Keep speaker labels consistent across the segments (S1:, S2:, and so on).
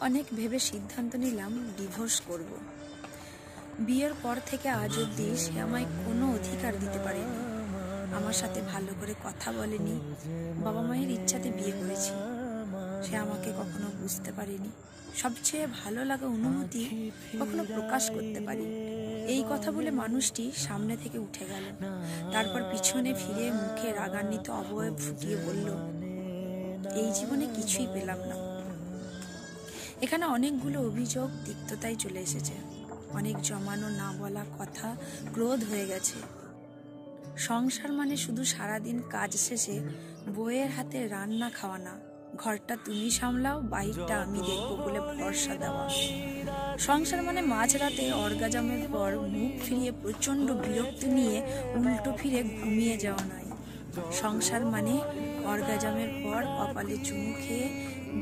S1: অনেক ভেবে সিদ্ধান্ত নিলাম ডিভোর্স করব। বিয়ের পর থেকে আজ অবধি সে আমায় কোনো অধিকার দিতে পারেনি, আমার সাথে ভালো করে কথা বলেনি। বাবা মায়ের ইচ্ছাতে বিয়ে করেছি, সে আমাকে কখনো বুঝতে পারেনি। সবচেয়ে ভালো লাগা অনুভূতি কখনো প্রকাশ করতে পারি। এই কথা বলে মানুষটি সামনে থেকে উঠে গেল। তারপর পিছনে ফিরে মুখে রাগান্বিত অবয়ব ফুটিয়ে বলল, এই জীবনে কিছুই পেলাম না। এখানে অনেকগুলো অভিযোগ তিক্ততায় চলে এসেছে, অনেক জমানো না বলা কথা ক্রোধ হয়ে গেছে। সংসার মানে শুধু সারাদিন কাজ শেষে বউয়ের হাতে রান্না খাওয়া না, ঘরটা তুমি সামলাও, বাইকটা আমি দেখবো বলে ভরসা দেওয়া। সংসার মানে মাঝরাতে অর্গাজমের পর মুখ ফিরিয়ে প্রচন্ড বিরক্তি নিয়ে উল্টো ফিরে ঘুমিয়ে যাওয়া নয়। সংসার মানে অর্গাজমের পর কপালে চুমু খেয়ে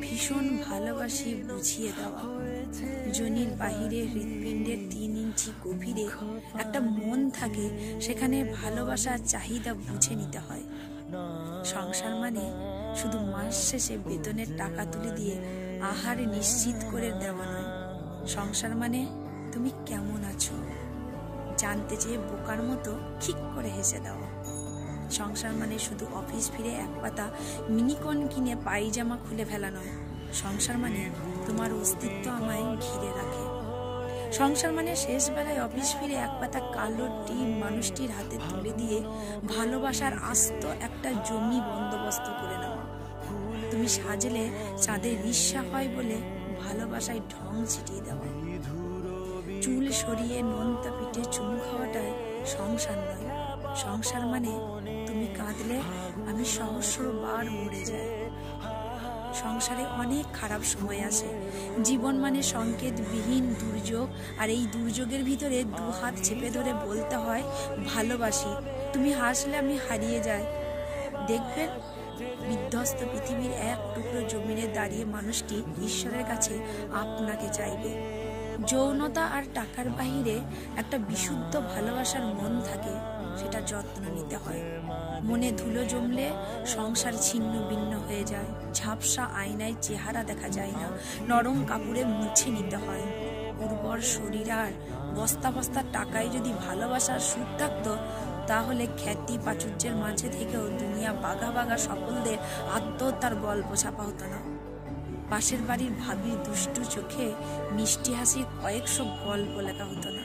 S1: ভীষণ ভালোবাসি বুঝিয়ে দেওয়া। যোনির বাহিরে হৃৎপিণ্ডের 3 ইঞ্চি গভীরে একটা মন থাকে, সেখানে ভালোবাসার চাহিদা বুঝে নিতে হয়। সংসার মানে শুধু মাস শেষে বেতনের টাকা তুলে দিয়ে আহার নিশ্চিত করে দেওয়া নয়। সংসার মানে তুমি কেমন আছো জানতে চেয়ে বোকার মতো ঠিক করে হেসে দেওয়া। সংসার মানে শুধু অফিস ফিরে এক পাতা মিনিকন কিনে পায়জামা খুলে ফেলা নয়। সংসার মানে তোমার অস্তিত্ব আমায় ঘিরে রাখে। সংসার মানে শেষ বেলায় অফিস ফিরে এক পাতা কালো টিম মানুষটির হাতে তুলে দিয়ে ভালোবাসার আস্ত একটা জমি বন্দোবস্ত করে নেওয়া। তুমি সাজলে চাঁদের ঈর্ষা হয় বলে ভালোবাসায় ঢং ছিটিয়ে দেওয়া। চুল সরিয়ে নোনতা পিঠে চুমু খাওয়াটাই সংসার নয়। সংসার মানে তুমি কাঁদলে আমি সহস্রবার মরে যাই। সংসারে অনেক খারাপ সময় আসে, জীবন মানে সংকেতবিহীন দুর্যোগ, আর এই দুর্যোগের ভিতরে 2 হাত চেপে ধরে বলতে হয় ভালোবাসি। তুমি হাসলে আমি হারিয়ে যাই। দেখবেন বিধ্বস্ত পৃথিবীর এক টুকরো জমিনে দাঁড়িয়ে মানুষটি ঈশ্বরের কাছে আপনাকে চাইবে। যৌনতা আর টাকার বাহিরে একটা বিশুদ্ধ ভালোবাসার মন থাকে, সেটা যত্ন নিতে হয়। মনে ধুলো জমলে সংসার ছিন্ন ভিন্ন হয়ে যায়। ঝাপসা আয়নায় চেহারা দেখা যায় না, নরম কাপড়ে মুছে নিতে হয়। উর্বর শরীর আর বস্তা বস্তা টাকায় যদি ভালোবাসার সুখ থাকতো, তাহলে খ্যাতি প্রাচুর্যের মাঝে থেকেও দুনিয়া বাঘা বাঘা সকলদের আত্মহত্যার গল্প ছাপা হতো না। পাশের বাড়ির ভাবির দুষ্টু চোখে মিষ্টি হাসির কয়েকশো গল্প লেখা হতো না।